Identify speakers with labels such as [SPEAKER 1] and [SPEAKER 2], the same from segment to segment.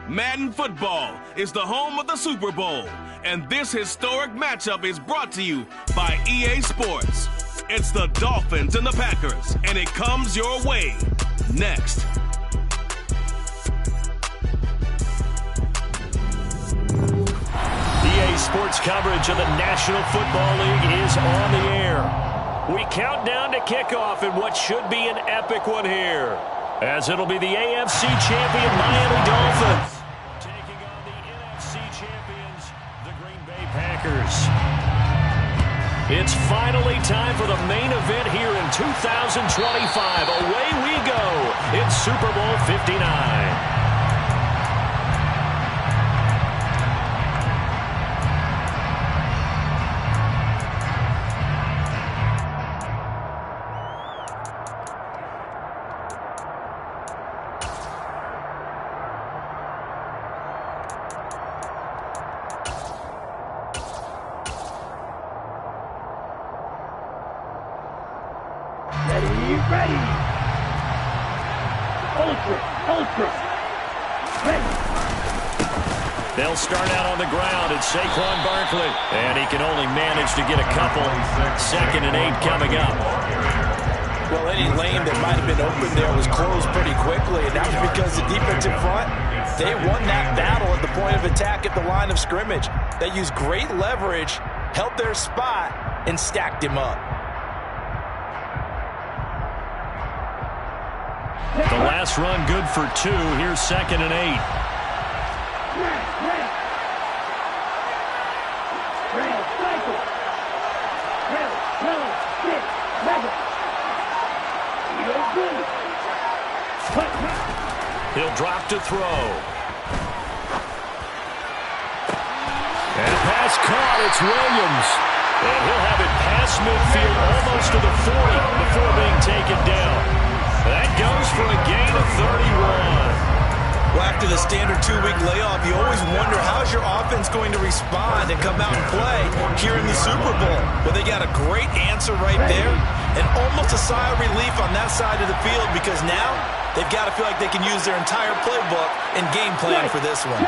[SPEAKER 1] Madden Football is the home of the Super Bowl, and this historic matchup is brought to you by EA Sports. It's the Dolphins and the Packers, and it comes your way next.
[SPEAKER 2] EA Sports coverage of the National Football League is on the air. We count down to kickoff in what should be an epic one here, as it'll be the AFC champion Miami Dolphins taking on the NFC champions, the Green Bay Packers. It's finally time for the main event here in 2025. Away we go in Super Bowl 59.
[SPEAKER 3] Ready. Ultra. Ready.
[SPEAKER 2] They'll start out on the ground. It's Saquon Barkley. And he can only manage to get a couple. 2nd and 8 coming up.
[SPEAKER 4] Well, any lane that might have been open there was closed pretty quickly, and that was because the defensive front, they won that battle at the point of attack at the line of scrimmage. They used great leverage, held their spot, and stacked him up.
[SPEAKER 2] The last run good for 2. Here's 2nd and 8. He'll drop to throw. And pass caught. It's Williams. And he'll have it past midfield almost to the 40 before being taken down. That goes for a gain of 31.
[SPEAKER 4] Well, after the standard 2-week layoff, you always wonder how's your offense going to respond and come out and play here in the Super Bowl. Well, they got a great answer right there and almost a sigh of relief on that side of the field because now they've got to feel like they can use their entire playbook and game plan for this one.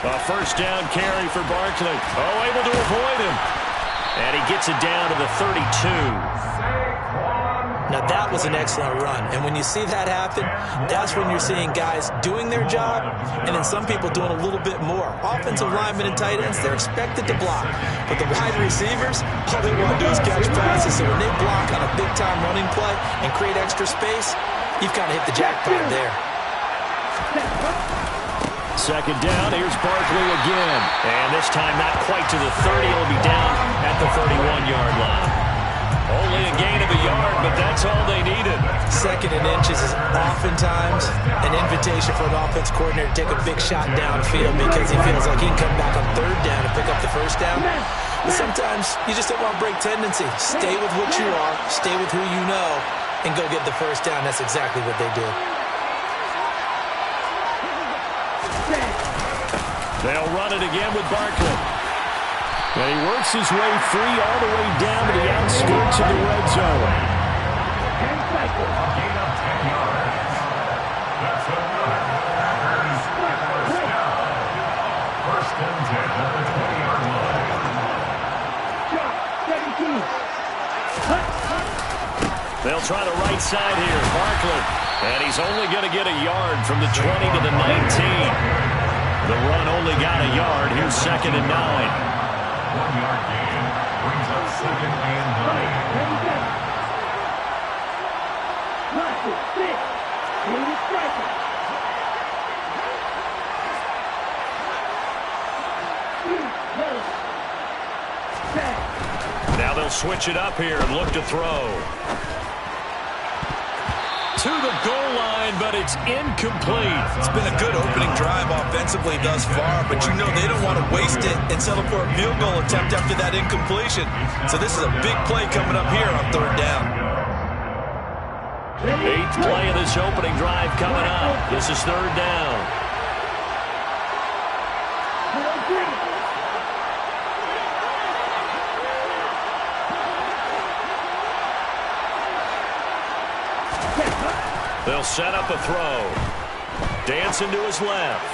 [SPEAKER 2] A first down carry for Barkley. Oh, able to avoid him. And he gets it down to the 32.
[SPEAKER 4] Now, that was an excellent run. And when you see that happen, that's when you're seeing guys doing their job and then some people doing a little bit more. Offensive linemen and tight ends, they're expected to block. But the wide receivers, all they want to do is catch passes. So when they block on a big-time running play and create extra space, you've kind of hit the jackpot there.
[SPEAKER 2] 2nd down, here's Barkley again. And this time not quite to the 30. He'll be down at the 31-yard line. Only a gain of a yard, but that's all they needed.
[SPEAKER 4] 2nd and inches is oftentimes an invitation for an offense coordinator to take a big shot downfield because he feels like he can come back on 3rd down and pick up the 1st down. But sometimes you just don't want to break tendency. Stay with what you are, stay with who you know, and go get the 1st down. That's exactly what they did.
[SPEAKER 2] They'll run it again with Barkley. And he works his way free all the way down to the outskirts of the red zone. They'll try the right side here. Barkley. And he's only going to get a yard from the 20 to the 19. The run only got a yard. Here's 2nd and 9.
[SPEAKER 5] 1-yard gain brings up 2nd and
[SPEAKER 2] 9. Now they'll switch it up here and look to throw. To the goal line, but it's incomplete.
[SPEAKER 4] It's been a good opening drive offensively thus far, but you know they don't want to waste it and settle for a field goal attempt after that incompletion. So this is a big play coming up here on 3rd down.
[SPEAKER 2] 8th play of this opening drive coming up. This is 3rd down. They'll set up a throw. Dancing to his left.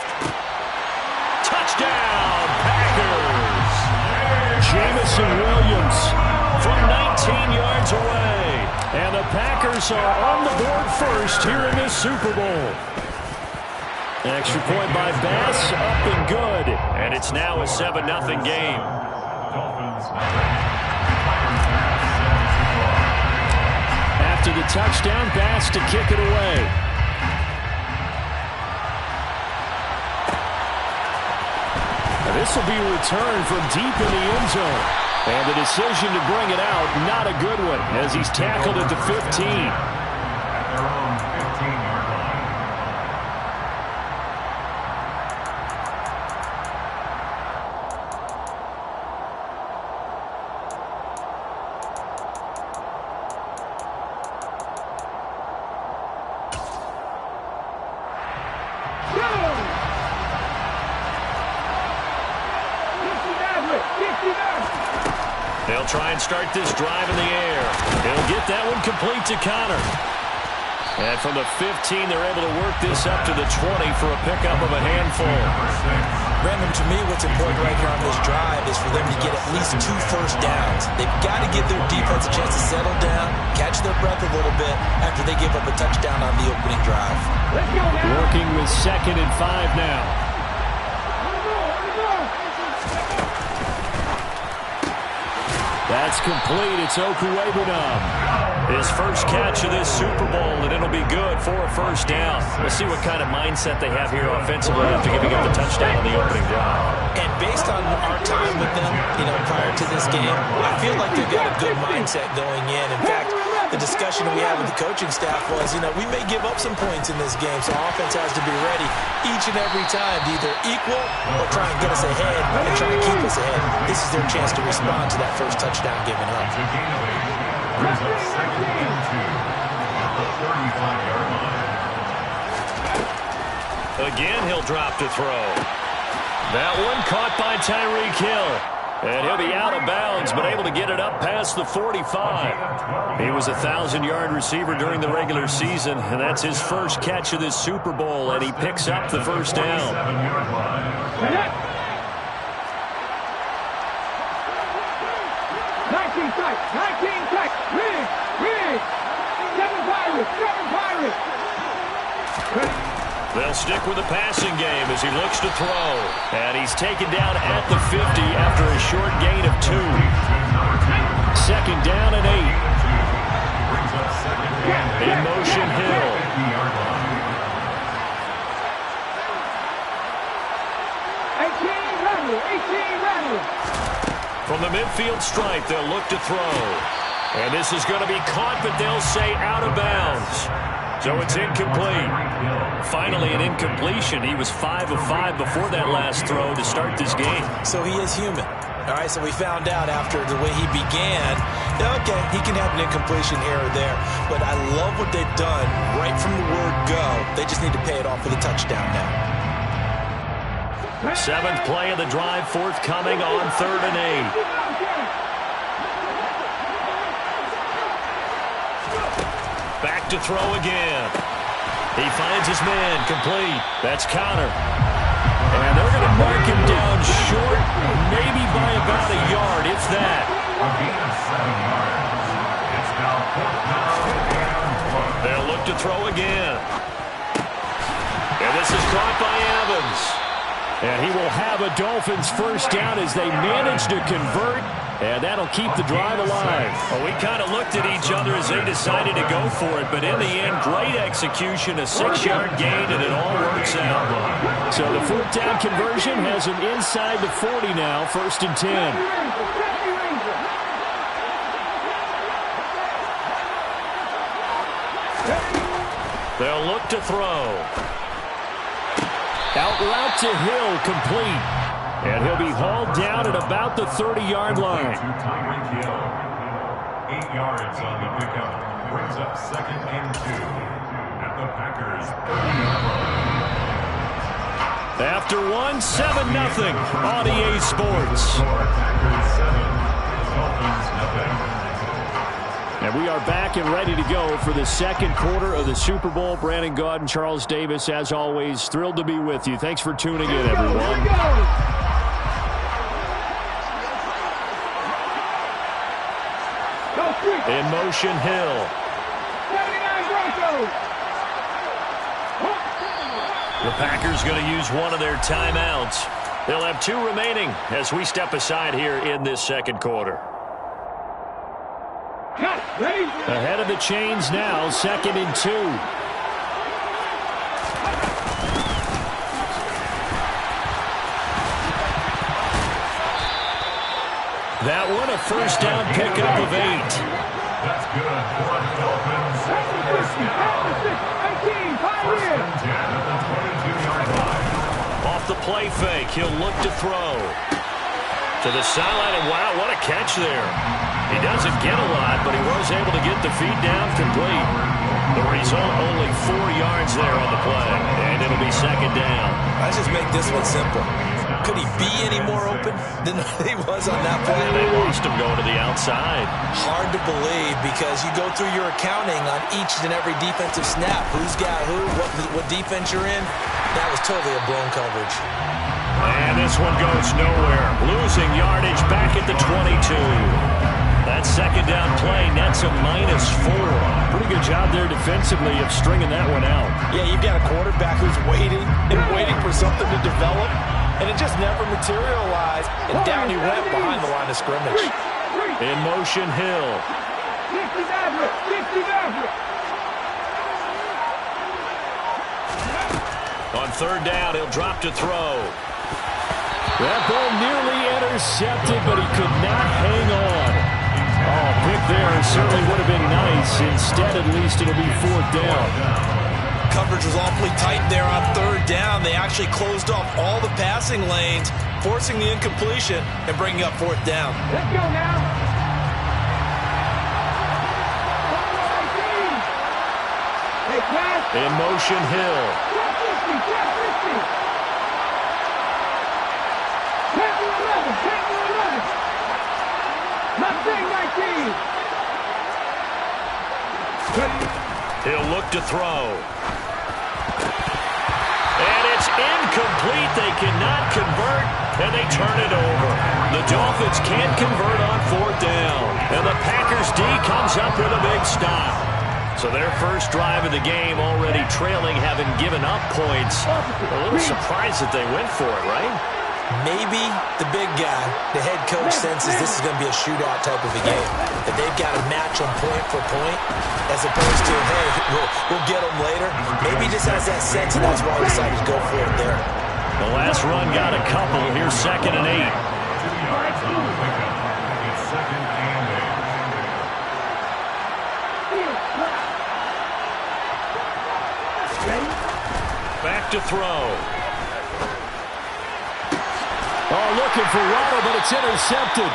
[SPEAKER 2] Touchdown, Packers! Jameson Williams from 19 yards away. And the Packers are on the board first here in this Super Bowl. An extra point by Bass, up and good. And it's now a 7-0 game. After the touchdown, Bass to kick it away. This will be a return from deep in the end zone. And the decision to bring it out, not a good one, as he's tackled at the 15.
[SPEAKER 5] At their own 15-yard line.
[SPEAKER 2] They'll try and start this drive in the air. He'll get that one complete to Connor. And from the 15, they're able to work this up to the 20 for a pickup of a handful.
[SPEAKER 4] Brandon, to me, what's important right here on this drive is for them to get at least 2 first downs. They've got to give their defense a chance to settle down, catch their breath a little bit after they give up a touchdown on the opening drive.
[SPEAKER 2] Working with 2nd and 5 now. That's complete. It's Okuwebunam. His first catch of this Super Bowl, and it'll be good for a first down. We'll see what kind of mindset they have here offensively after giving up the touchdown on the opening drive.
[SPEAKER 4] And based on our time with them, prior to this game, I feel like they've got a good mindset going in. In fact, the discussion we had with the coaching staff was, we may give up some points in this game, so offense has to be ready each and every time to either equal or try and get us ahead and try to keep us ahead. This is their chance to respond to that first touchdown given up.
[SPEAKER 5] Brings up 2nd and 2 at the 35-yard line.
[SPEAKER 2] Again, he'll drop to throw. That one caught by Tyreek Hill. And he'll be out of bounds, but able to get it up past the 45. He was a 1,000-yard receiver during the regular season, and that's his first catch of this Super Bowl, and he picks up the first down.
[SPEAKER 5] 7-yard line.
[SPEAKER 3] 19 sacks, Riggs, 7 Pirates.
[SPEAKER 2] They'll stick with the passing game as he looks to throw. And he's taken down at the 50 after a short gain of 2. 2nd down and 8. In motion, Hill.
[SPEAKER 3] 18 Randall.
[SPEAKER 2] From the midfield stripe, they'll look to throw. And this is going to be caught, but they'll say out of bounds. So it's incomplete. Finally, an incompletion. He was 5 of 5 before that last throw to start this game.
[SPEAKER 4] So he is human. All right, so we found out after the way he began, okay, he can have an incompletion here or there, but I love what they've done right from the word go. They just need to pay it off with a touchdown now.
[SPEAKER 2] 7th play of the drive, forthcoming on 3rd and 8. Back to throw again. He finds his man, complete. That's Connor. And they're going to mark him down short, maybe by about a yard, if that.
[SPEAKER 5] A gain of 7 yards. It's now 4th down.
[SPEAKER 2] They'll look to throw again. And this is caught by Evans. And he will have a Dolphins first down as they manage to convert. And that'll keep the drive alive. Well, we kind of looked at each other as they decided to go for it. But in the end, great execution, a 6-yard gain, and it all works out. So the 4th down conversion has him inside the 40 now, 1st and 10. They'll look to throw. Out route to Hill, complete. And he'll be hauled down at about the 30-yard line.
[SPEAKER 5] Tyreek Hill. 8 yards on the pickup. Brings up 2nd and 2 at the Packers' 30-yard line.
[SPEAKER 2] After 1, 7-0 on EA Sports.
[SPEAKER 5] Packers 7, Dolphins 0.
[SPEAKER 2] And we are back and ready to go for the second quarter of the Super Bowl. Brandon Gaudin, Charles Davis, as always, thrilled to be with you. Thanks for tuning in, everyone. In motion, Hill.
[SPEAKER 3] 79 Broncos.
[SPEAKER 2] The Packers going to use one of their timeouts. They'll have 2 remaining as we step aside here in this second quarter. Ahead of the chains now, 2nd and 2. That one a first down pickup of 8.
[SPEAKER 5] That's good for the Dolphins. First down. 10 at the 22-yard line.
[SPEAKER 2] Off the play fake, he'll look to throw. To the sideline, and wow, what a catch there. He doesn't get a lot, but he was able to get the feed down complete. The result, only 4 yards there on the play, and it'll be 2nd down.
[SPEAKER 4] Let's just make this one simple. Could he be any more open than he was on that play?
[SPEAKER 2] And they lost him going to the outside.
[SPEAKER 4] Hard to believe because you go through your accounting on each and every defensive snap. Who's got who, what defense you're in. That was totally a blown coverage.
[SPEAKER 2] And this one goes nowhere. Losing yardage back at the 22. That 2nd down play nets a -4. Pretty good job there defensively of stringing that one out.
[SPEAKER 4] Yeah, you've got a quarterback who's waiting and waiting for something to develop, and it just never materialized, and down he went behind the line of scrimmage.
[SPEAKER 2] In motion, Hill.
[SPEAKER 3] 60 Maverick. 60 Maverick.
[SPEAKER 2] On 3rd down, he'll drop to throw. That ball nearly intercepted, but he could not hang on. Oh, pick there certainly would have been nice. Instead, at least, it'll be 4th down.
[SPEAKER 4] Coverage was awfully tight there on 3rd down. They actually closed off all the passing lanes, forcing the incompletion and bringing up 4th down.
[SPEAKER 3] Let's go now. Hey, pass.
[SPEAKER 2] In motion, Hill.
[SPEAKER 3] 50, 50. 10 to 11, 10 to 11. Left wing 19.
[SPEAKER 2] He'll look to throw. And it's incomplete. They cannot convert, and they turn it over. The Dolphins can't convert on 4th down. And the Packers D comes up with a big stop. So their first drive of the game already trailing, having given up points. A little surprised that they went for it, right?
[SPEAKER 4] Maybe the big guy, the head coach, senses this is going to be a shootout type of a game. That they've got to match them point for point, as opposed to, hey, we'll get them later. Maybe he just has that sense, and that's why he decided to go for it there.
[SPEAKER 2] The last run got a couple. Here's 2nd and 8.
[SPEAKER 5] 2 yards on the pickup. It's 2nd and 8.
[SPEAKER 2] Back to throw. Oh, looking for Waddle, but it's intercepted.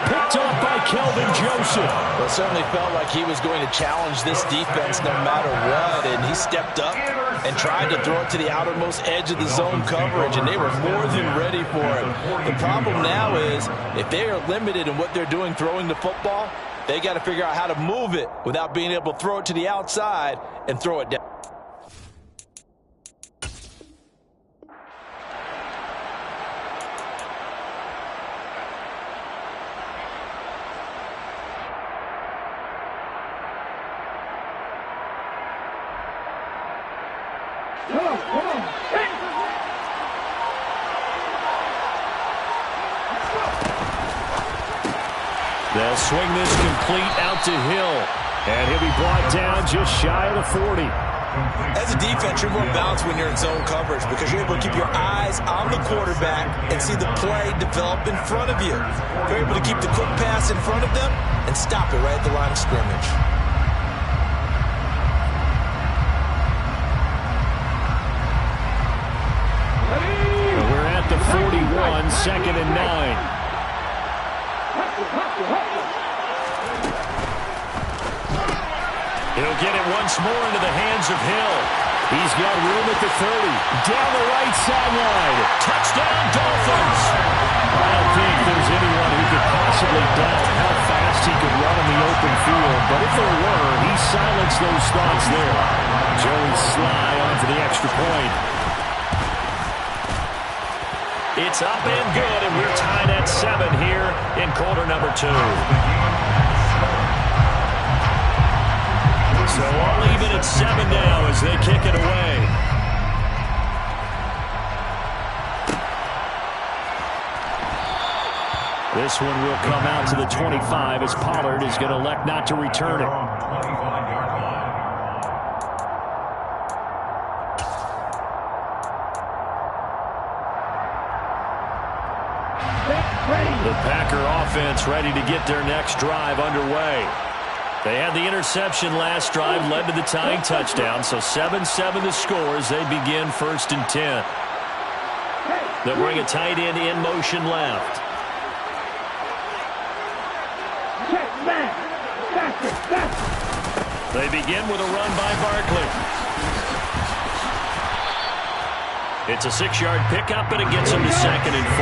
[SPEAKER 2] Picked off by Kelvin Joseph.
[SPEAKER 4] Well, it certainly felt like he was going to challenge this defense no matter what, and he stepped up and tried to throw it to the outermost edge of the zone coverage, and they were more than ready for it. The problem now is if they are limited in what they're doing throwing the football, they got to figure out how to move it without being able to throw it to the outside and throw it down.
[SPEAKER 3] Come on.
[SPEAKER 2] They'll swing this complete out to Hill. And he'll be brought down just shy of the 40.
[SPEAKER 4] As a defense, you're more balanced when you're in zone coverage because you're able to keep your eyes on the quarterback and see the play develop in front of you. You're able to keep the quick pass in front of them and stop it right at the line of scrimmage.
[SPEAKER 2] We're at the 41, 2nd and 9. He'll get it once more into the hands of Hill. He's got room at the 30. Down the right sideline. Touchdown, Dolphins. I don't think there's anyone who could possibly doubt how fast he could run in the open field, but if there were, he silenced those thoughts there. Joey Sly on for the extra point. It's up and good, and we're tied at 7 here in quarter number 2. So all even at 7 now as they kick it away. This one will come out to the 25 as Pollard is going to elect not to return it. The Packer offense ready to get their next drive underway. They had the interception last drive, led to the tying touchdown, so 7-7 the score as they begin 1st and 10. They'll bring a tight end in motion left. They begin with a run by Barkley. It's a 6-yard pickup, and it gets him to 2nd and 4.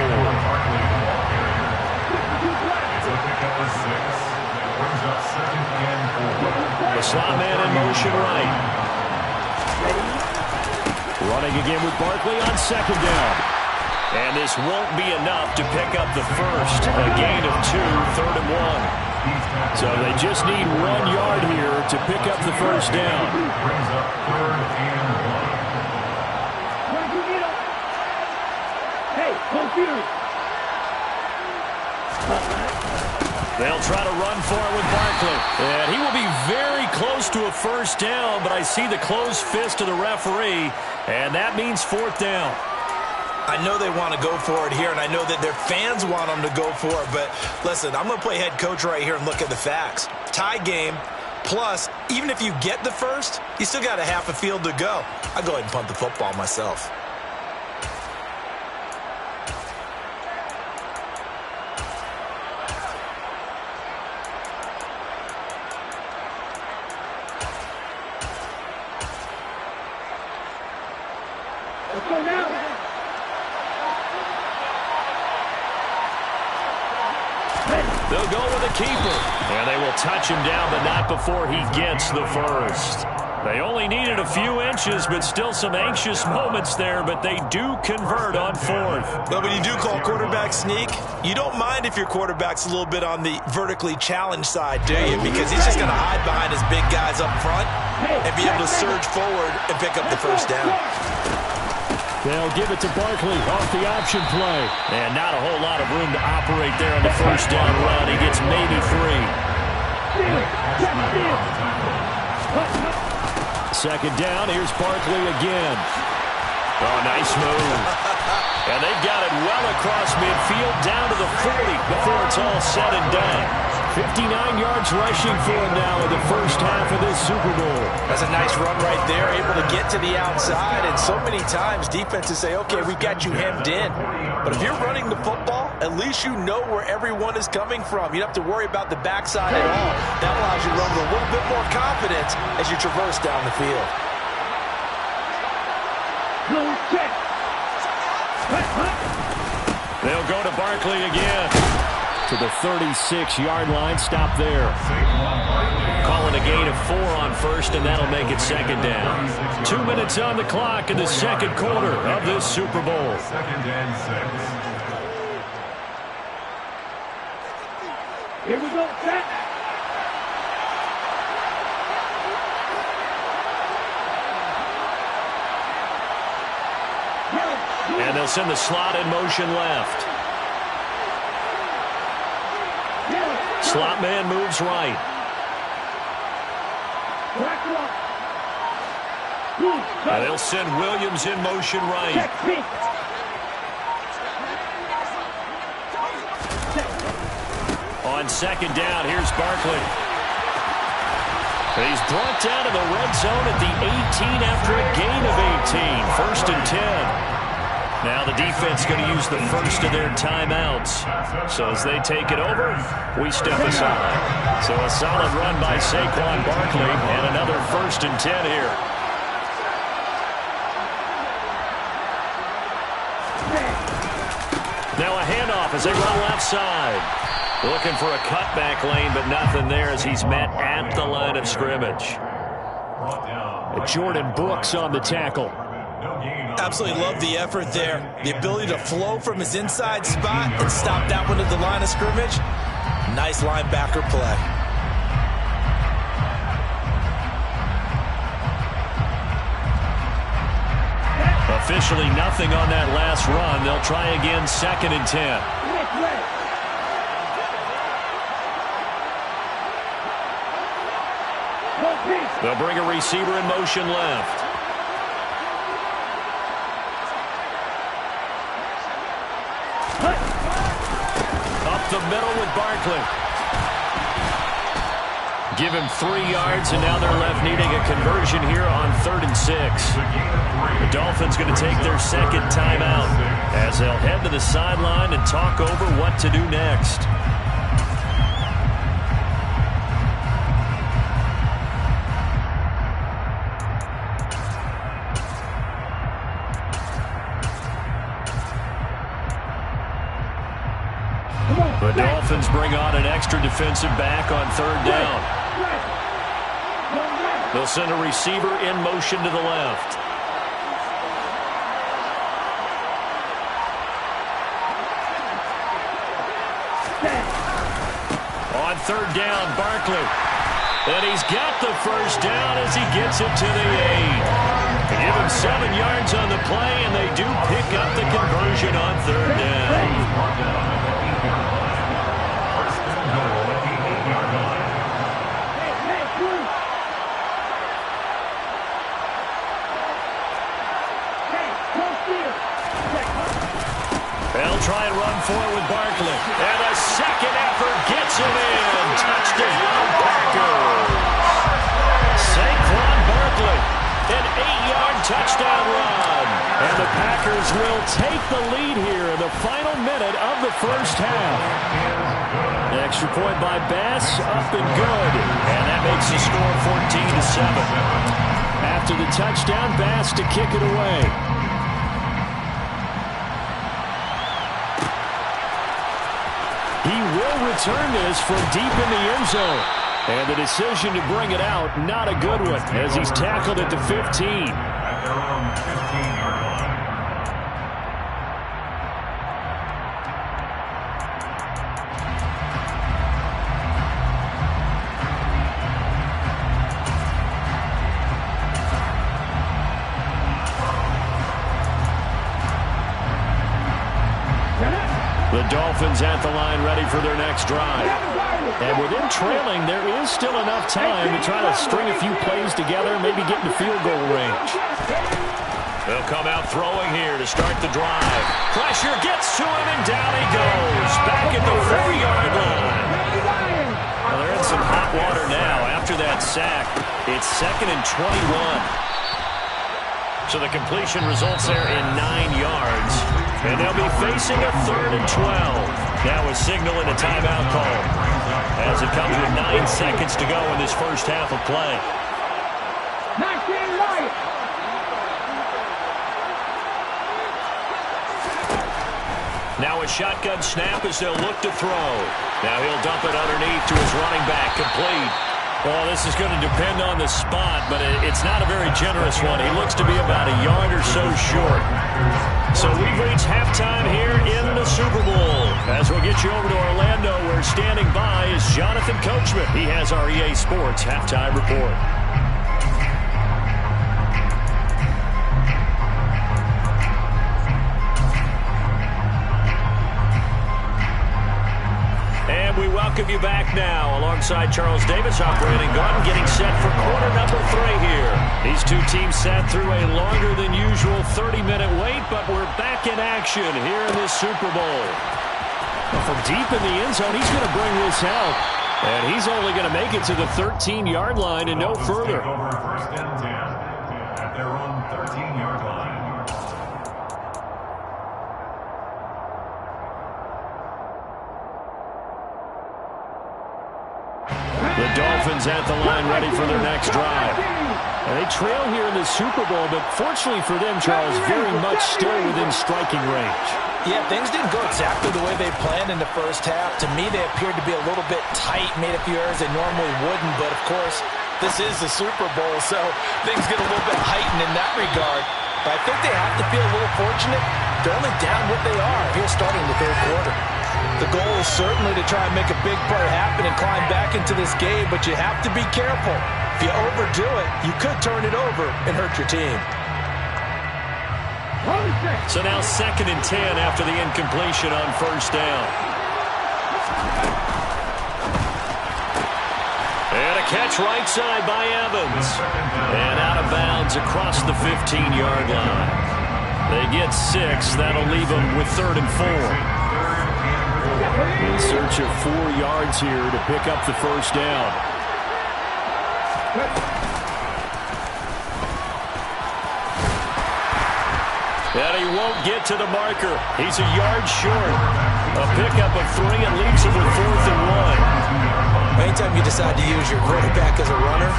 [SPEAKER 2] The slot man in motion right. Running again with Barkley on 2nd down. And this won't be enough to pick up the first. A gain of 2, 3rd and 1. So they just need 1 yard here to pick up the first down.
[SPEAKER 5] Brings up 3rd and 1.
[SPEAKER 3] Hey, computer.
[SPEAKER 2] They'll try to run for it with Barkley. And he will be very close to a first down, but I see the closed fist of the referee, and that means 4th down.
[SPEAKER 4] I know they want to go for it here, and I know that their fans want them to go for it, but listen, I'm going to play head coach right here and look at the facts. Tie game, plus, even if you get the first, you still got a half a field to go. I'll go ahead and punt the football myself.
[SPEAKER 3] Let's go now.
[SPEAKER 2] They'll go with a keeper. And they will touch him down, but not before he gets the first. They only needed a few inches, but still some anxious moments there, but they do convert on 4th.
[SPEAKER 4] But when you do call quarterback sneak, you don't mind if your quarterback's a little bit on the vertically challenged side, do you? Because he's just going to hide behind his big guys up front and be able to surge forward and pick up the first down.
[SPEAKER 2] They'll give it to Barkley off the option play. And not a whole lot of room to operate there on the first down run. He gets maybe 3. 2nd down, here's Barkley again. Oh, nice move. And they've got it well across midfield down to the 40 before it's all said and done. 59 yards rushing for him now in the first half of this Super Bowl.
[SPEAKER 4] That's a nice run right there, able to get to the outside, and so many times defenses say, okay, we've got you hemmed in. But if you're running the football, at least you know where everyone is coming from. You don't have to worry about the backside at all. That allows you to run with a little bit more confidence as you traverse down the field.
[SPEAKER 2] They'll go to Barkley again. To the 36-yard line. Stop there. Calling a gain of 4 on first, and that'll make it 2nd down. 2 minutes on the clock in the second quarter of this Super Bowl.
[SPEAKER 5] 2nd and 6.
[SPEAKER 3] Here we go, set.
[SPEAKER 2] And they'll send the slot in motion left. Slot man moves right. And they'll send Williams in motion right. On 2nd down, here's Barkley. He's brought down to the red zone at the 18 after a gain of 18. 1st and 10. Now the defense going to use the first of their timeouts. So as they take it over, we step aside. So a solid run by Saquon Barkley and another 1st and 10 here. Now a handoff as they run left side. Looking for a cutback lane, but nothing there as he's met at the line of scrimmage.
[SPEAKER 6] Jordan Brooks on the tackle.
[SPEAKER 4] Absolutely love the effort there. The ability to flow from his inside spot and stop that one at the line of scrimmage. Nice linebacker play.
[SPEAKER 2] Officially nothing on that last run. They'll try again, 2nd and 10. They'll bring a receiver in motion left. Up the middle with Barkley. Give him 3 yards, and now they're left needing a conversion here on 3rd and 6. The Dolphins going to take their 2nd timeout as they'll head to the sideline and talk over what to do next. The Dolphins bring on an extra defensive back on 3rd down. They'll send a receiver in motion to the left. On 3rd down, Barkley. And he's got the 1st down as he gets it to the 8. They give him 7 yards on the play, and they do pick up the conversion on 3rd down. They'll try and run forward with Barkley. And a 2nd effort gets him in. Touchdown, Packers. Saquon Barkley, an 8-yard touchdown run. And the Packers will take the lead here in the final minute of the 1st half. The extra point by Bass, up and good. And that makes the score 14-7. After the touchdown, Bass to kick it away. He will return this from deep in the end zone. And the decision to bring it out, not a good one, as he's tackled at the 15.
[SPEAKER 5] At their own 15-yard line.
[SPEAKER 2] The Dolphins at the line ready for their next drive. And with them trailing, there is still enough time to try to string a few plays together, maybe get into field goal range. They'll come out throwing here to start the drive. Pressure gets to him, and down he goes. Back at the 4-yard line. Well, they're in some hot water now. After that sack, it's 2nd and 21. So the completion results there in 9 yards. And they'll be facing a 3rd and 12. Now a signal and a timeout call, as it comes with 9 seconds to go in this 1st half of play. Now a shotgun snap as they'll look to throw. Now he'll dump it underneath to his running back, complete. Well, this is going to depend on the spot, but it's not a very generous one. He looks to be about a yard or so short. So we've reached halftime here in the Super Bowl. As we'll get you over to Orlando, where standing by is Jonathan Coachman. He has our EA Sports halftime report. And we welcome you back now alongside Charles Davis, I'm Brandon Gaudin, getting set for quarter number 3 here. These two teams sat through a longer than usual 30-minute wait, but we're back in action here in this Super Bowl. From deep in the end zone, he's going to bring this out. And he's only going to make it to the 13-yard line and no further.
[SPEAKER 5] Over 1st and 10 at their own 13-yard line.
[SPEAKER 2] The Dolphins at the line ready for their next drive. And they trail here in the Super Bowl, but fortunately for them, Charles, very much still within striking range.
[SPEAKER 4] Yeah, things didn't go exactly the way they planned in the first half. To me, they appeared to be a little bit tight, made a few errors they normally wouldn't. But, of course, this is the Super Bowl, so things get a little bit heightened in that regard. But I think they have to feel a little fortunate. They're only down what they are here starting the third quarter. The goal is certainly to try and make a big play happen and climb back into this game, but you have to be careful. If you overdo it, you could turn it over and hurt your team.
[SPEAKER 2] So now 2nd and 10 after the incompletion on first down. And a catch right side by Evans. And out of bounds across the 15-yard line. They get 6. That'll leave them with 3rd and 4. In search of 4 yards here to pick up the first down. And he won't get to the marker. He's a yard short. A pickup of 3 and leaves him with 4th and 1.
[SPEAKER 4] Anytime you decide to use your quarterback as a runner,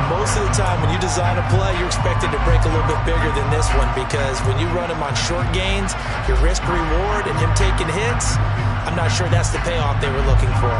[SPEAKER 4] most of the time when you design a play, you're expected to break a little bit bigger than this one, because when you run him on short gains, your risk-reward and him taking hits, I'm not sure that's the payoff they were looking for.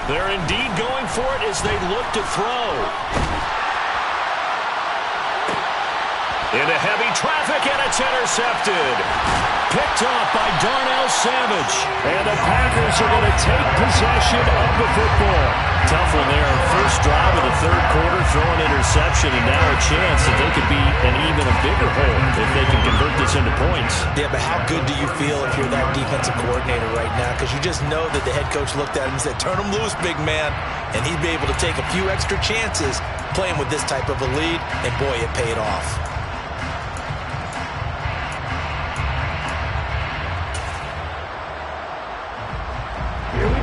[SPEAKER 2] They're indeed going for it as they look to throw. Into heavy traffic, and it's intercepted. Picked off by Darnell Savage. And the Packers are going to take possession of the football. Tough one there. First drive of the third quarter, throw an interception, and now a chance that they could be an even a bigger hole if they can convert this into points.
[SPEAKER 4] Yeah, but how good do you feel if you're that defensive coordinator right now? Because you just know that the head coach looked at him and said, turn him loose, big man. And he'd be able to take a few extra chances playing with this type of a lead, and boy, it paid off.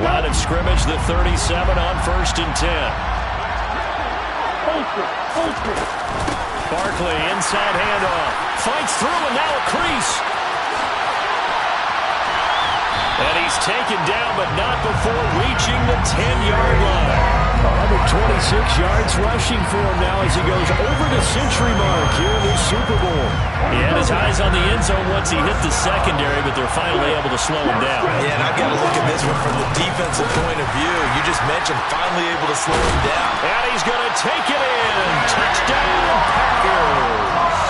[SPEAKER 2] Line of scrimmage, the 37 on 1st and 10. Barkley, inside handoff. Fights through, and now a crease. And he's taken down, but not before reaching the 10-yard line. Another 26 yards rushing for him now as he goes over the century mark here in this Super Bowl. He had his eyes on the end zone once he hit the secondary, but they're finally able to slow him down.
[SPEAKER 4] Yeah, and I've got to look at this one from the defensive point of view. You just mentioned finally able to slow him down.
[SPEAKER 2] And he's going to take it in. Touchdown, Packers.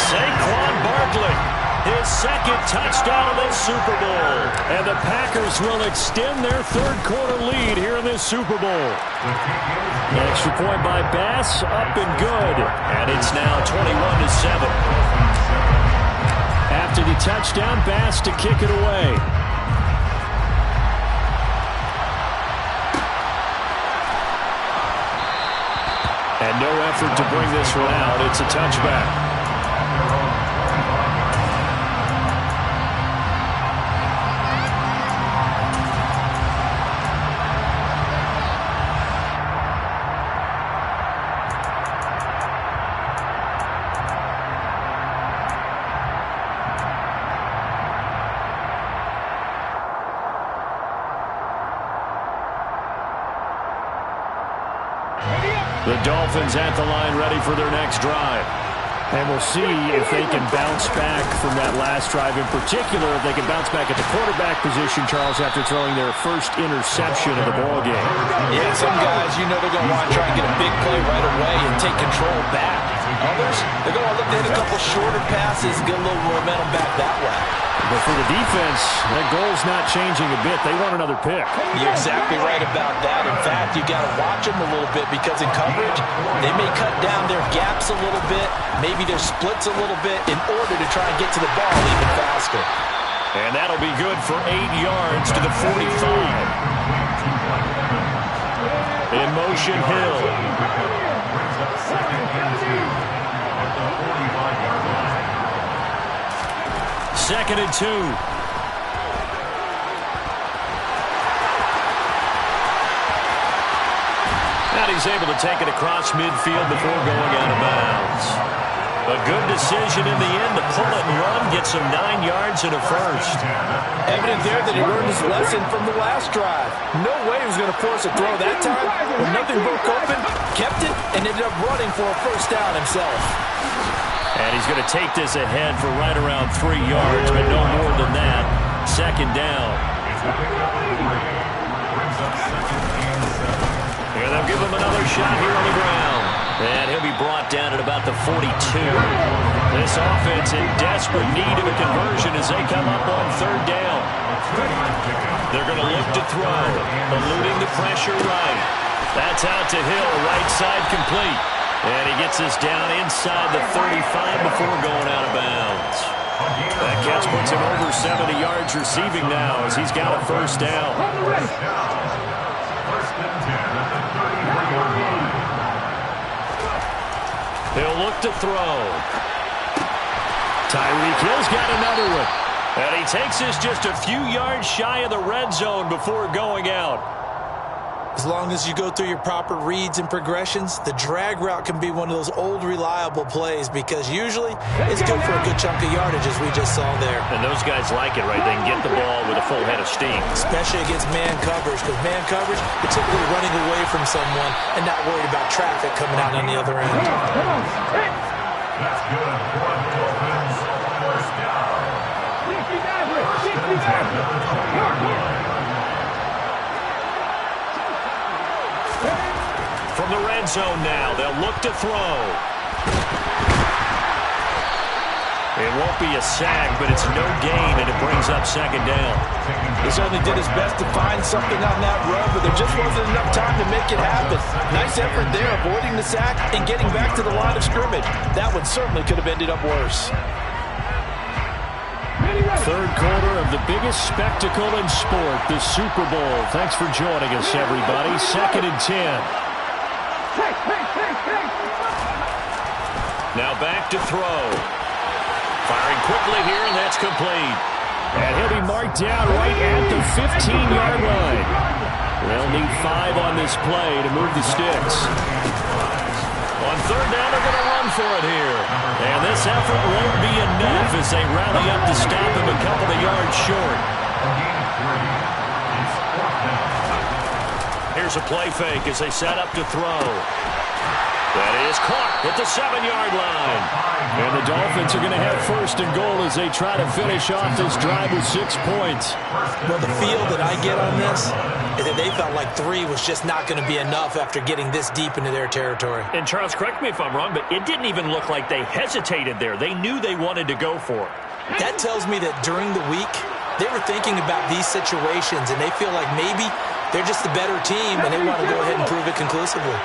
[SPEAKER 2] Saquon Barkley. His 2nd touchdown of the Super Bowl. And the Packers will extend their third quarter lead here in this Super Bowl. An extra point by Bass, up and good. And it's now 21-7. After the touchdown, Bass to kick it away. And no effort to bring this one out. It's a touchback. The Dolphins at the line, ready for their next drive. And we'll see if they can bounce back from that last drive. In particular, if they can bounce back at the quarterback position, Charles, after throwing their first interception of the ballgame.
[SPEAKER 4] Yeah, some guys, you know they're going to want to try and get a big play right away and take control back. Others, they're going to look to hit a couple shorter passes and get a little momentum back that way.
[SPEAKER 2] But for the defense, that goal's not changing a bit. They want another pick.
[SPEAKER 4] You're exactly right about that. In fact, you got to watch them a little bit, because in coverage, they may cut down their gaps a little bit, maybe their splits a little bit, in order to try and get to the ball even faster.
[SPEAKER 2] And that'll be good for 8 yards to the 45. In motion, Hill. Second and 2. And he's he's able to take it across midfield before going out of bounds. A good decision in the end to pull it and run, get some 9 yards and a first.
[SPEAKER 4] Evident there that he learned his lesson from the last drive. No way he was going to force a throw that time. When nothing broke open, kept it, and ended up running for a first down himself.
[SPEAKER 2] And he's going to take this ahead for right around 3 yards, but no more than that. Second down. Here they'll give him another shot here on the ground. And he'll be brought down at about the 42. This offense in desperate need of a conversion as they come up on third down. They're going to look to throw, eluding the pressure right. That's out to Hill, right side complete. And he gets this down inside the 35 before going out of bounds. That catch puts him over 70 yards receiving now as he's got a first down. They'll look to throw. Tyreek Hill's got another one. And he takes this just a few yards shy of the red zone before going out.
[SPEAKER 4] As long as you go through your proper reads and progressions, the drag route can be one of those old reliable plays because usually it's good for a good chunk of yardage as we just saw there.
[SPEAKER 2] And those guys like it, right? They can get the ball with a full head of steam.
[SPEAKER 4] Especially against man coverage because man coverage, you're typically running away from someone and not worried about traffic coming out on the other end.
[SPEAKER 5] That's good for the Dolphins. First down.
[SPEAKER 2] From the red zone now, they'll look to throw. It won't be a sack, but it's no gain, and it brings up second down.
[SPEAKER 4] He certainly did his best to find something on that run, but there just wasn't enough time to make it happen. Nice effort there, avoiding the sack and getting back to the line of scrimmage. That one certainly could have ended up worse.
[SPEAKER 2] Third quarter of the biggest spectacle in sport, the Super Bowl. Thanks for joining us, everybody. 2nd and 10. Now back to throw. Firing quickly here, and that's complete. And he'll be marked down right at the 15-yard line. They'll need 5 on this play to move the sticks. On third down, they're going to run for it here. And this effort won't be enough as they rally up to stop him a couple of yards short. Here's a play fake as they set up to throw. That is caught at the 7-yard line. And the Dolphins are going to have first and goal as they try to finish off this drive with 6 points.
[SPEAKER 4] Well, the feel that I get on this is that they felt like 3 was just not going to be enough after getting this deep into their territory.
[SPEAKER 2] And Charles, correct me if I'm wrong, but it didn't even look like they hesitated there. They knew they wanted to go for it.
[SPEAKER 4] That tells me that during the week, they were thinking about these situations, and they feel like maybe they're just the better team, and they want to go ahead and prove it conclusively.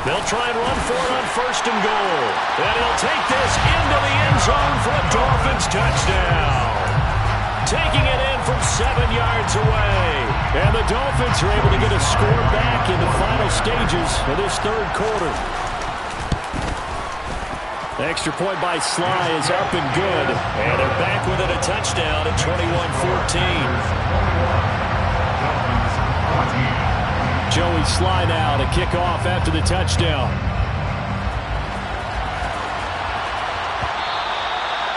[SPEAKER 2] They'll try and run for it on first and goal. And he'll take this into the end zone for a Dolphins touchdown. Taking it in from 7 yards away. And the Dolphins are able to get a score back in the final stages of this third quarter. The extra point by Sly is up and good. And they're back within a touchdown at 21-14. Joey Sly now to kick off after the touchdown.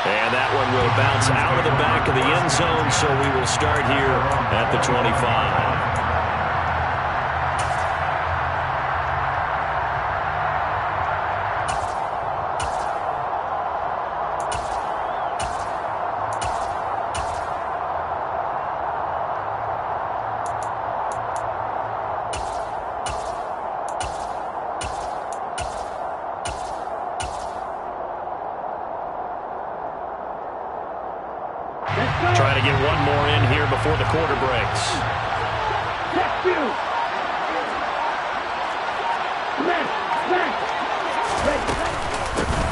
[SPEAKER 2] And that one will bounce out of the back of the end zone, so we will start here at the 25. Trying to get one more in here before the quarter breaks.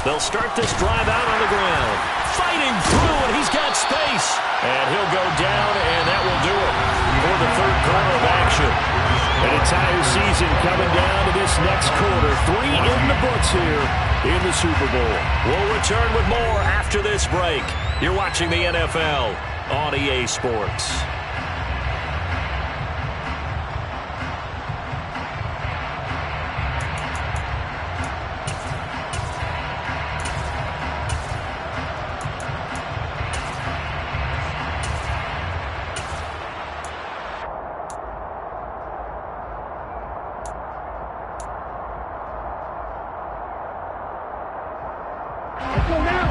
[SPEAKER 2] They'll start this drive out on the ground. Fighting through, and he's got space. And he'll go down, and that will do it for the third quarter of action. An entire season coming down to this next quarter. 3 in the books here in the Super Bowl. We'll return with more after this break. You're watching the NFL on EA Sports.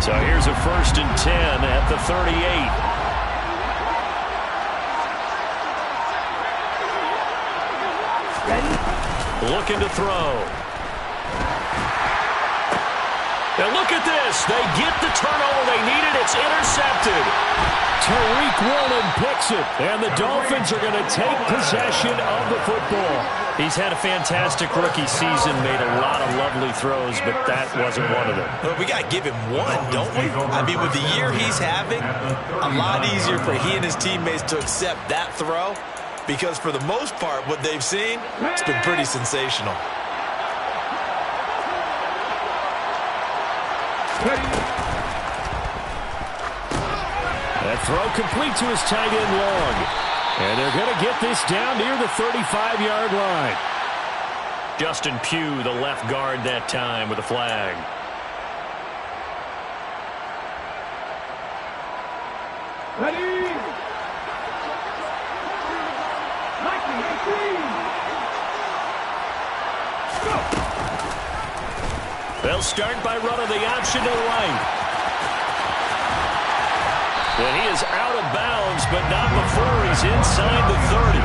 [SPEAKER 2] So here's a 1st and 10 at the 38. Looking to throw. And look at this. They get the turnover they needed. It's intercepted. Tariq Woolen picks it. And the Dolphins are going to take possession of the football. He's had a fantastic rookie season, made a lot of lovely throws, but that wasn't one of them.
[SPEAKER 4] Well, we got to give him one, don't we? I mean, with the year he's having, a lot easier for he and his teammates to accept that throw. Because for the most part, what they've seen, it's been pretty sensational.
[SPEAKER 2] That throw complete to his tight end Long. And they're going to get this down near the 35-yard line. Justin Pugh, the left guard that time with a flag.
[SPEAKER 3] Ready?
[SPEAKER 2] They'll start by running the option to the right. And he is out of bounds, but not before he's inside the 30.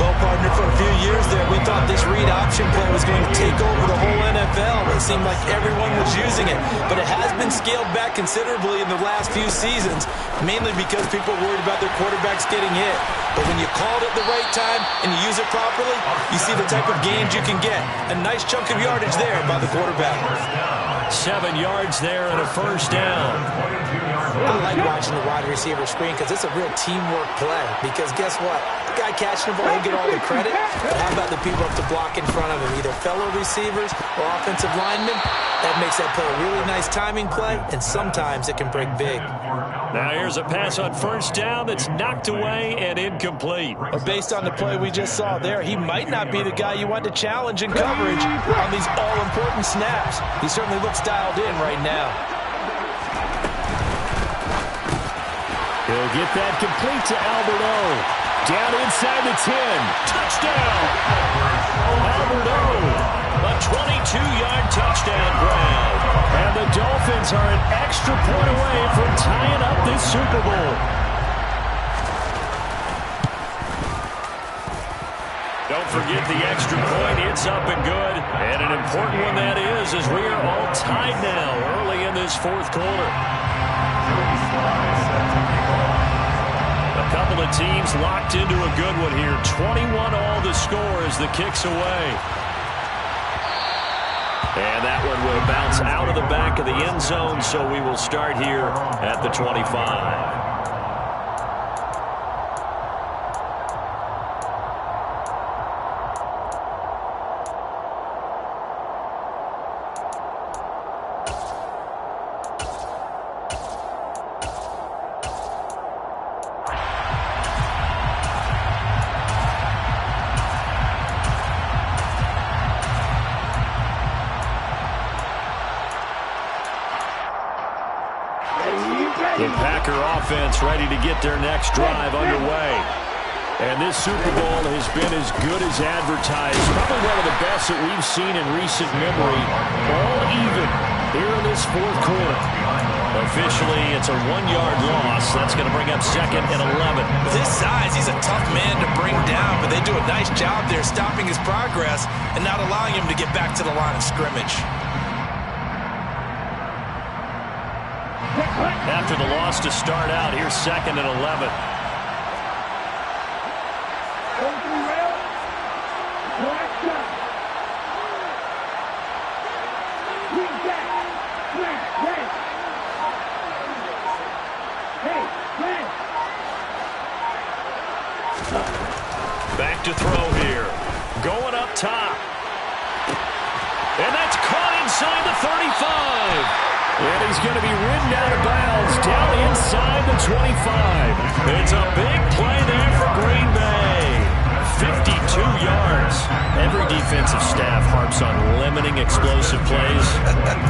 [SPEAKER 4] Well, partner, for a few years there, we thought this read option play was going to take over the whole NFL. It seemed like everyone was using it. But it has been scaled back considerably in the last few seasons, mainly because people are worried about their quarterbacks getting hit. But when you call it at the right time and you use it properly, you see the type of gains you can get. A nice chunk of yardage there by the quarterback.
[SPEAKER 2] 7 yards there and a 1st down.
[SPEAKER 4] I like watching the wide receiver screen because it's a real teamwork play. Because guess what? The guy catching the ball, he'll get all the credit. But how about the people up to block in front of him? Either fellow receivers or offensive linemen. That makes that play a really nice timing play, and sometimes it can break big.
[SPEAKER 2] Now here's a pass on 1st down that's knocked away and incomplete.
[SPEAKER 4] Based on the play we just saw there, he might not be the guy you want to challenge in coverage on these all-important snaps. He certainly looks dialed in right now.
[SPEAKER 2] He'll get that complete to Albert O. Down inside the 10. Touchdown! Albert O. A 22-yard touchdown grab. And the Dolphins are an extra point away from tying up this Super Bowl. Don't forget the extra point. It's up and good. And an important one that is, as we are all tied now early in this 4th quarter. A couple of teams locked into a good one here. 21-all the score as the kick's away. And that one will bounce out of the back of the end zone, so we will start here at the 25. The Packer offense ready to get their next drive underway. And this Super Bowl has been as good as advertised. Probably one of the best that we've seen in recent memory. All even here in this 4th quarter. Officially, it's a 1-yard loss. That's going to bring up 2nd and 11.
[SPEAKER 4] With his size, he's a tough man to bring down, but they do a nice job there stopping his progress and not allowing him to get back to the line of scrimmage.
[SPEAKER 2] After the loss to start out, here's 2nd and 11. Back to throw here. Going up top. And that's caught inside the 35. And he's going to be ridden out of bounds down inside the 25. It's a big play there for Green Bay. 52 yards. Every defensive staff harps on limiting explosive plays.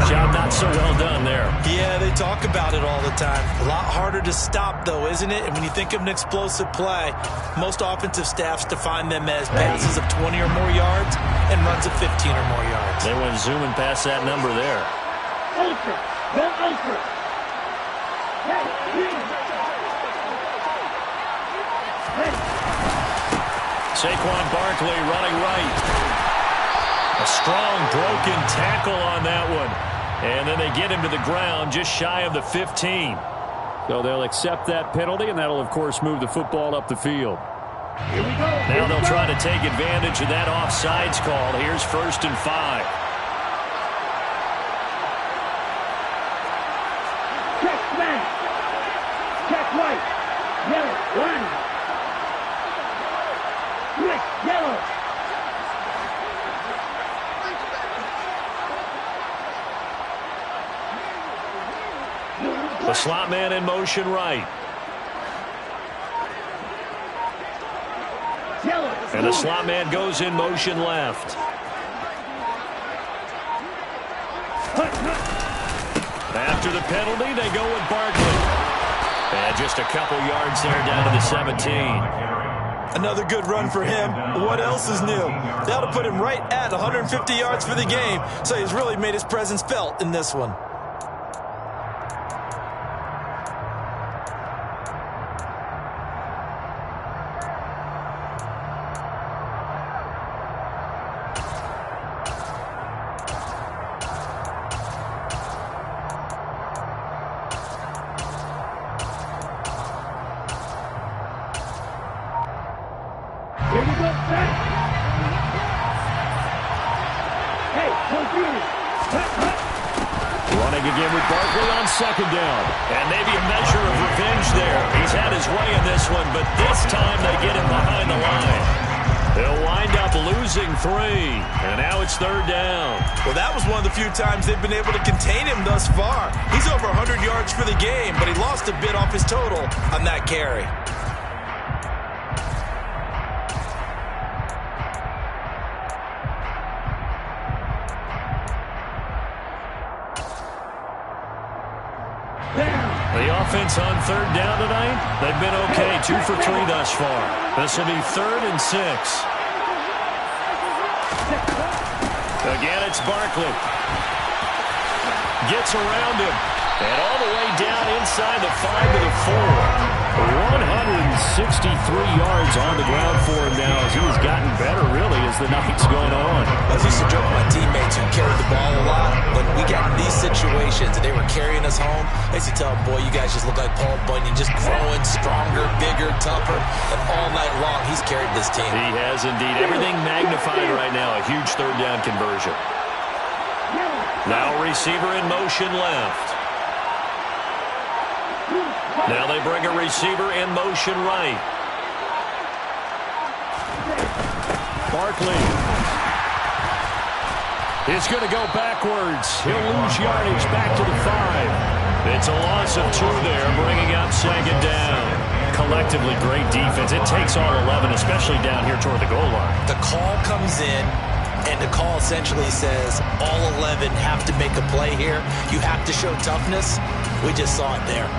[SPEAKER 2] Job not so well done there.
[SPEAKER 4] Yeah, they talk about it all the time. A lot harder to stop, though, isn't it? And when you think of an explosive play, most offensive staffs define them as passes of 20 or more yards and runs of 15 or more yards.
[SPEAKER 2] They went zooming past that number there.
[SPEAKER 3] Bill Ulster. Hey,
[SPEAKER 2] Saquon Barkley running right. A strong broken tackle on that one. And then they get him to the ground just shy of the 15.
[SPEAKER 6] So they'll accept that penalty, and that'll, of course, move the football up the field.
[SPEAKER 3] here we go.
[SPEAKER 2] Now they'll try to take advantage of that offsides call. Here's 1st and 5.
[SPEAKER 3] Check smash. Check right. Yellow. Line. Switch. Yellow.
[SPEAKER 2] The slot man in motion right.
[SPEAKER 3] Yellow.
[SPEAKER 2] And the slot man goes in motion left. After the penalty, they go with Barkley. And just a couple yards there down to the 17.
[SPEAKER 4] Another good run for him. What else is new? That'll put him right at 150 yards for the game, so he's really made his presence felt in this one.
[SPEAKER 3] Here we go, set. Hey, confused.
[SPEAKER 2] Running again with Barkley on 2nd down. And maybe a measure of revenge there. He's had his way in this one, but this time they get him behind the line. They'll wind up losing 3. And now it's 3rd down.
[SPEAKER 4] Well, that was one of the few times they've been able to contain him thus far. He's over 100 yards for the game, but he lost a bit off his total on that carry.
[SPEAKER 2] The offense on 3rd down tonight, they've been okay. 2 for 3 thus far. This will be 3rd and 6. Again, it's Barkley. Gets around him. And all the way down inside the 5 to the 4. 163 yards on the ground for him now as he's gotten better, really, as the night's gone on.
[SPEAKER 4] I used to joke with my teammates who carried the ball a lot. When we got in these situations and they were carrying us home, I used to tell them, boy, you guys just look like Paul Bunyan, just growing stronger, bigger, tougher. And all night long, he's carried this team.
[SPEAKER 2] He has indeed. Everything magnified right now. A huge 3rd down conversion. Now receiver in motion left. Now they bring a receiver in motion right.
[SPEAKER 6] Barkley is going to go backwards. He'll lose yardage back to the 5.
[SPEAKER 2] It's a loss of 2 there, bringing up 2nd down. Collectively, great defense. It takes all 11, especially down here toward the goal line.
[SPEAKER 4] The call comes in, and the call essentially says all 11 have to make a play here. You have to show toughness. We just saw it there.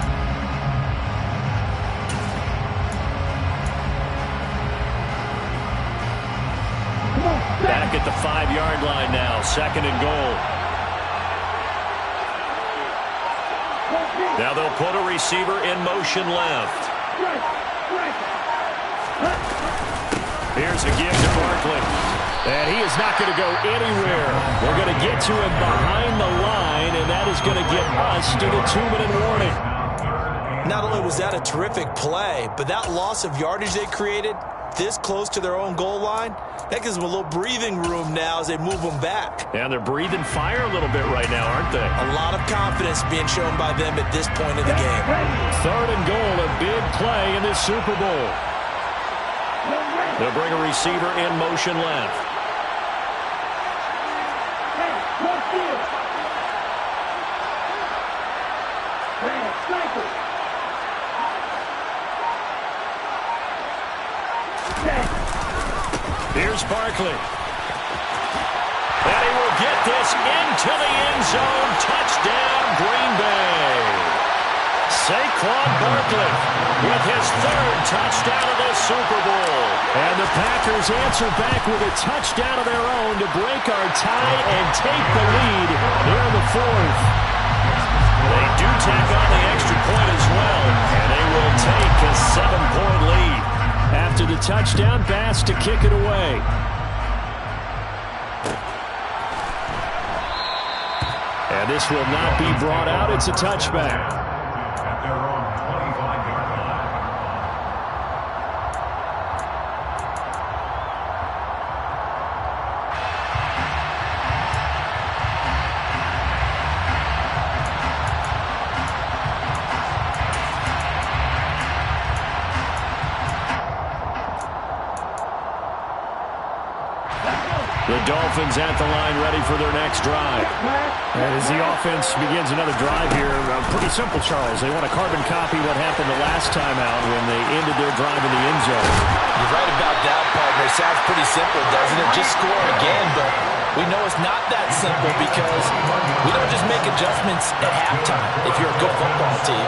[SPEAKER 2] Back at the 5-yard line now, 2nd and goal. Now they'll put a receiver in motion left. Here's a give to Barkley. And he is not going to go anywhere. We're going to get to him behind the line, and that is going to get us to the 2-minute warning.
[SPEAKER 4] Not only was that a terrific play, but that loss of yardage they created this close to their own goal line, that gives them a little breathing room now as they move them back.
[SPEAKER 2] And they're breathing fire a little bit right now, aren't they?
[SPEAKER 4] A lot of confidence being shown by them at this point in the game.
[SPEAKER 2] 3rd and goal, a big play in this Super Bowl. They'll bring a receiver in motion left. Here's Barkley. And he will get this into the end zone. Touchdown, Green Bay. Saquon Barkley with his 3rd touchdown of the Super Bowl.
[SPEAKER 6] And the Packers answer back with a touchdown of their own to break our tie and take the lead here in the 4th.
[SPEAKER 2] They do tack on the extra point as well, and they will take a 7-point lead. After the touchdown pass to kick it away. And this will not be brought out. It's a touchback.
[SPEAKER 5] At their own 25-yard line.
[SPEAKER 2] The Dolphins at the line ready for their next drive.
[SPEAKER 6] And as the offense begins another drive here, pretty simple, Charles. They want to carbon copy what happened the last time out when they ended their drive in the end zone.
[SPEAKER 4] You're right about that, partner. Sounds pretty simple, doesn't it? Just score again, but we know it's not that simple because we don't just make adjustments at halftime. If you're a good football team,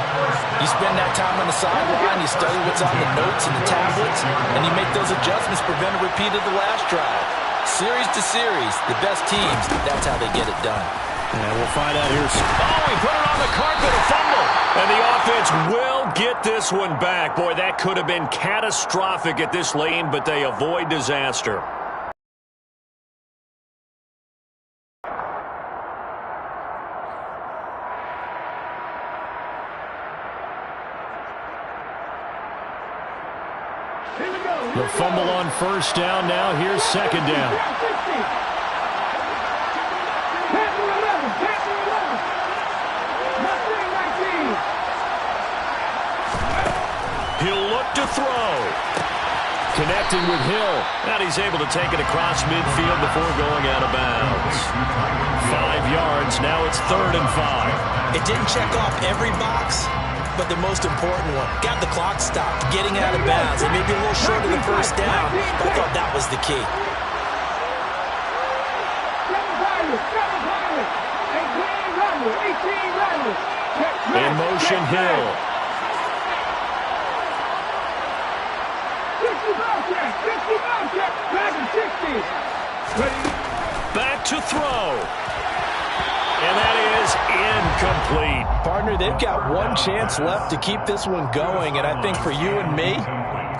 [SPEAKER 4] you spend that time on the sideline, you study what's on the notes and the tablets, and you make those adjustments, prevent a repeat of the last drive. Series to series, the best teams, that's how they get it done.
[SPEAKER 6] And we'll find out here.
[SPEAKER 2] Oh, he put it on the carpet, a fumble. And the offense will get this one back. Boy, that could have been catastrophic at this lane, but they avoid disaster.
[SPEAKER 6] The fumble on first down. Now here's second down.
[SPEAKER 2] He'll look to throw.
[SPEAKER 6] Connecting with Hill.
[SPEAKER 2] And he's able to take it across midfield before going out of bounds. 5 yards. Now it's 3rd and 5.
[SPEAKER 4] It didn't check off every box, but the most important one. Got the clock stopped, getting out of bounds. It may be a little short of the first down, but I thought that was the key.
[SPEAKER 6] In motion, Hill.
[SPEAKER 2] Back to throw. And that is incomplete.
[SPEAKER 4] Partner, they've got one chance left to keep this one going, and I think for you and me,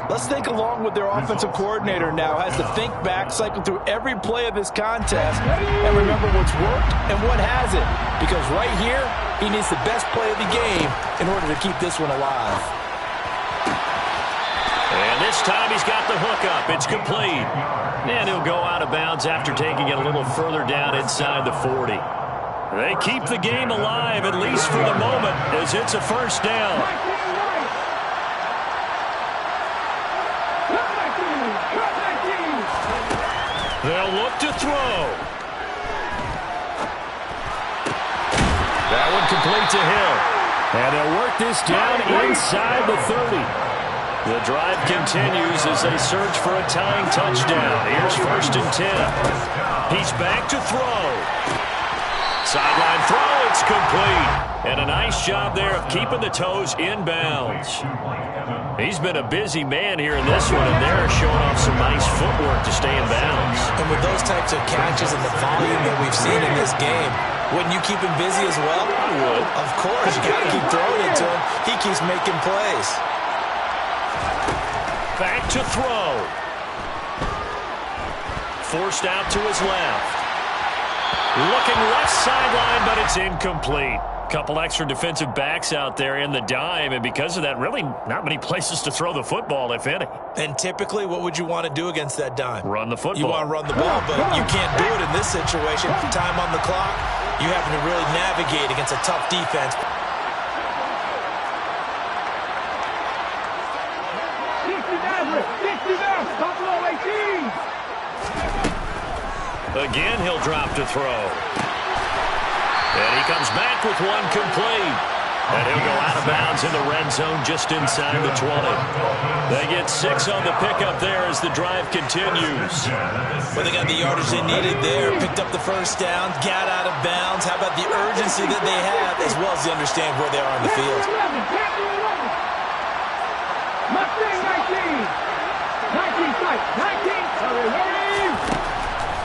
[SPEAKER 4] let's think along with their offensive coordinator now. Has to think back, cycle through every play of this contest, and remember what's worked and what hasn't. Because right here, he needs the best play of the game in order to keep this one alive.
[SPEAKER 2] And this time he's got the hook up. It's complete. And he'll go out of bounds after taking it a little further down inside the 40. They keep the game alive, at least for the moment, as it's a first down. They'll look to throw. That one complete to Hill.
[SPEAKER 6] And they'll work this down inside the 30.
[SPEAKER 2] The drive continues as they search for a tying touchdown. Here's 1st and 10. He's back to throw. Sideline throw, it's complete. And a nice job there of keeping the toes in bounds. He's been a busy man here in this one, and they're showing off some nice footwork to stay in bounds.
[SPEAKER 4] And with those types of catches and the volume that we've seen in this game, wouldn't you keep him busy as well?
[SPEAKER 2] I would.
[SPEAKER 4] Of course, you got to keep throwing it to him. He keeps making plays.
[SPEAKER 2] Back to throw. Forced out to his left. Looking left sideline, but it's incomplete. Couple extra defensive backs out there in the dime, and because of that, really not many places to throw the football, if any.
[SPEAKER 4] And typically, what would you want to do against that dime?
[SPEAKER 2] Run the football.
[SPEAKER 4] You want to run the ball, but you can't do it in this situation. Time on the clock. You having to really navigate against a tough defense.
[SPEAKER 2] Again, he'll drop to throw. And he comes back with one complete. And he'll go out of bounds in the red zone just inside the 20. They get 6 on the pickup there as the drive continues.
[SPEAKER 4] Well, they got the yardage they needed there. Picked up the first down, got out of bounds. How about the urgency that they have, as well as they understand where they are on the field?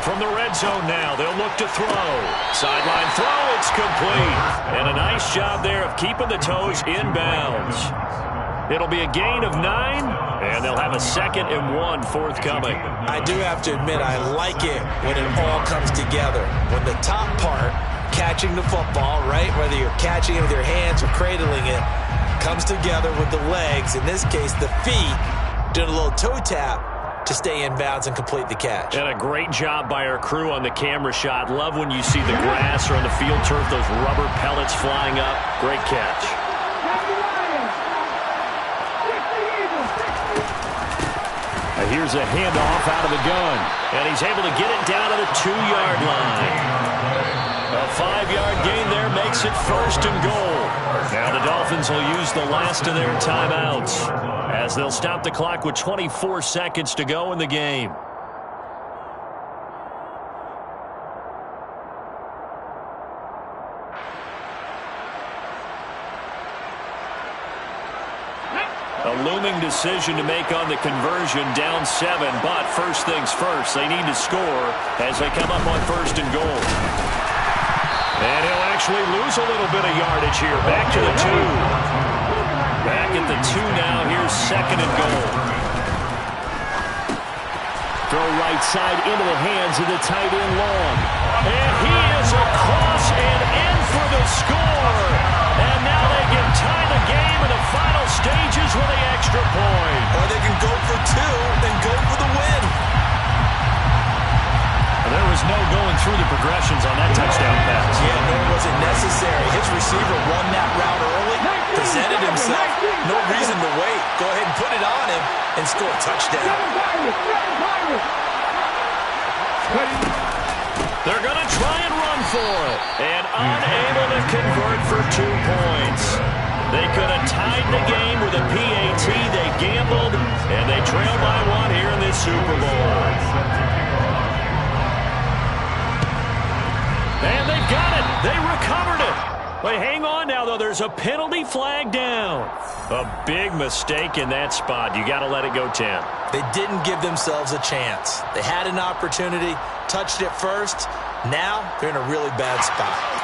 [SPEAKER 2] From the red zone now, they'll look to throw. Sideline throw, it's complete. And a nice job there of keeping the toes in bounds. It'll be a gain of 9, and they'll have a 2nd and 1 forthcoming.
[SPEAKER 4] I do have to admit, I like it when it all comes together. When the top part, catching the football, right, whether you're catching it with your hands or cradling it, comes together with the legs, in this case the feet, doing a little toe tap to stay in bounds and complete the catch.
[SPEAKER 2] And a great job by our crew on the camera shot. Love when you see the grass or on the field turf, those rubber pellets flying up. Great catch.
[SPEAKER 6] And here's a handoff out of the gun.
[SPEAKER 2] And he's able to get it down to the 2-yard line. A 5-yard gain there makes it 1st and goal. Now the Dolphins will use the last of their timeouts as they'll stop the clock with 24 seconds to go in the game. A looming decision to make on the conversion, down 7, but first things first, they need to score as they come up on 1st and goal. And he'll actually lose a little bit of yardage here. Back to the 2. Back at the 2 now. Here's 2nd and goal.
[SPEAKER 6] Throw right side into the hands of the tight end Long.
[SPEAKER 2] And he is across and in for the score. And now they can tie the game in the final stages with the extra point.
[SPEAKER 4] Or they can go for 2 and go for the win.
[SPEAKER 2] There was no going through the progressions on that touchdown pass.
[SPEAKER 4] Yeah, nor was it necessary. His receiver won that route early, presented himself. No reason to wait. Go ahead and put it on him and score a touchdown.
[SPEAKER 2] They're going to try and run for it. And unable to convert for 2 points. They could have tied the game with a PAT. They gambled, and they trail by 1 here in this Super Bowl. And they've got it. They recovered it. But hang on now, though. There's a penalty flag down. A big mistake in that spot. You got to let it go 10.
[SPEAKER 4] They didn't give themselves a chance. They had an opportunity, touched it first. Now they're in a really bad spot.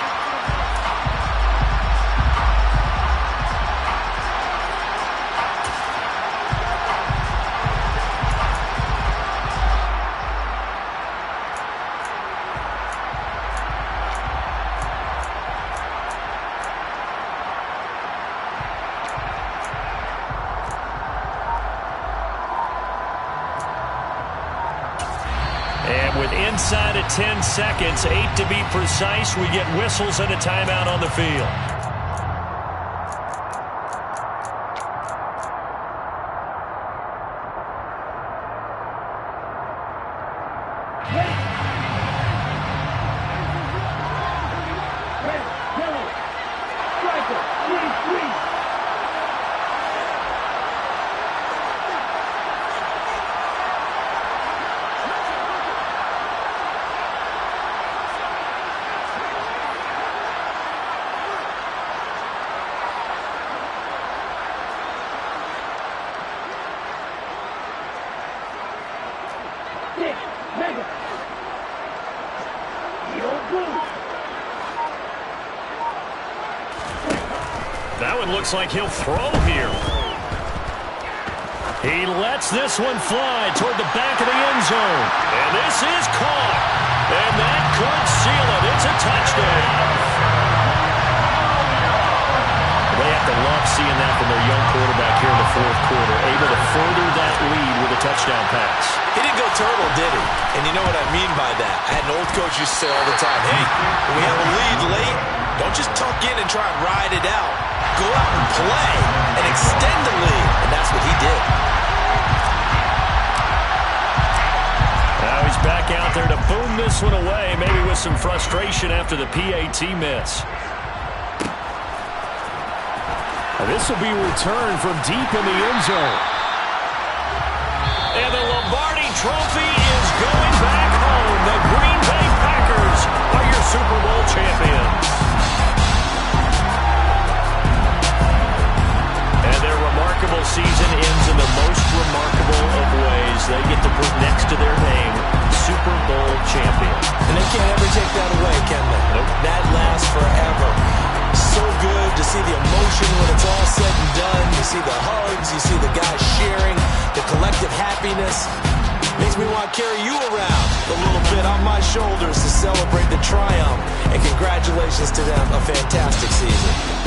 [SPEAKER 2] Inside of 10 seconds, 8 to be precise, we get whistles and a timeout on the field. That one looks like he'll throw here. He lets this one fly toward the back of the end zone. And this is caught. And that could seal it. It's a touchdown. They have to love seeing that from their young quarterback here in the 4th quarter, able to further that lead with a touchdown pass.
[SPEAKER 4] He didn't go turtle, did he? And you know what I mean by that. I had an old coach used to say all the time, hey, when we have a lead late, don't just tuck in and try and ride it out. Go out and play and extend the lead. And that's what he did.
[SPEAKER 2] Now he's back out there to boom this one away, maybe with some frustration after the PAT miss.
[SPEAKER 6] This will be returned from deep in the end zone.
[SPEAKER 2] And the Lombardi Trophy is going back home. The Green Bay Packers are your Super Bowl champions. And their remarkable season ends in the most remarkable of ways. They get to put next to their name Super Bowl champion.
[SPEAKER 4] And they can't ever take that away, can they?
[SPEAKER 2] Nope.
[SPEAKER 4] That lasts forever. So good to see the emotion when it's all said and done. You see the hugs, you see the guys sharing, the collective happiness. Makes me want to carry you around a little bit on my shoulders to celebrate the triumph. And congratulations to them, a fantastic season.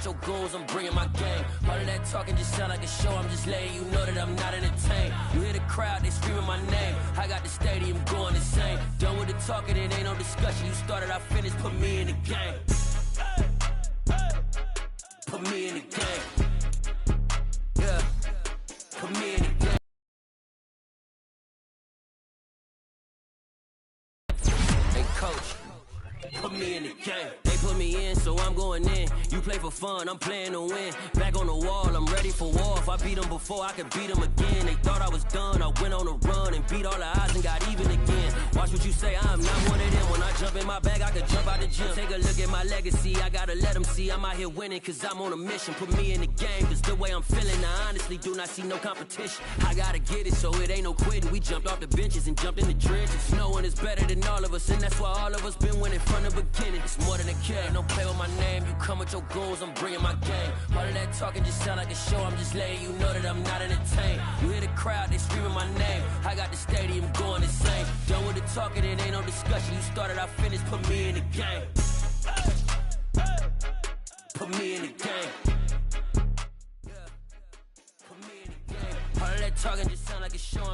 [SPEAKER 7] Your goals, I'm bringing my game. All of that talking just sound like a show. I'm just letting you know that I'm not entertained. You hear the crowd, they screaming my name. I got the stadium going insane. Done with the talking, it ain't no discussion. You started, I finished, put me in the game. Put me in the game. Yeah, put me in the game. Hey coach, put me in the game. They put me in, so I'm going in. You play for fun, I'm playing to win. Back on the wall, I'm ready for war. If I beat them before, I could beat them again. They thought I was done, I went on a run and beat all the odds and got even again. Watch what you say, I'm not one of them. When I jump in my bag, I could jump out the gym. Take a look at my legacy, I gotta let them see I'm out here winning, cause I'm on a mission. Put me in the game, cause the way I'm feeling, I honestly do not see no competition. I gotta get it, so it ain't no quitting. We jumped off the benches and jumped in the trenches. No one is better than all of us, and that's why all of us been winning from the beginning. It's more than a game, don't play with my name. You come with your goals, I'm bringing my game. All of that talking just sound like a show. I'm just letting you know that I'm not entertained. You hear the crowd, they screaming my name. I got the stadium going insane. Done with the talking, it ain't no discussion. You started, I finished, put me in the game. Put me in the game. Yeah. Put me in the game. All of that talking just sound like a show.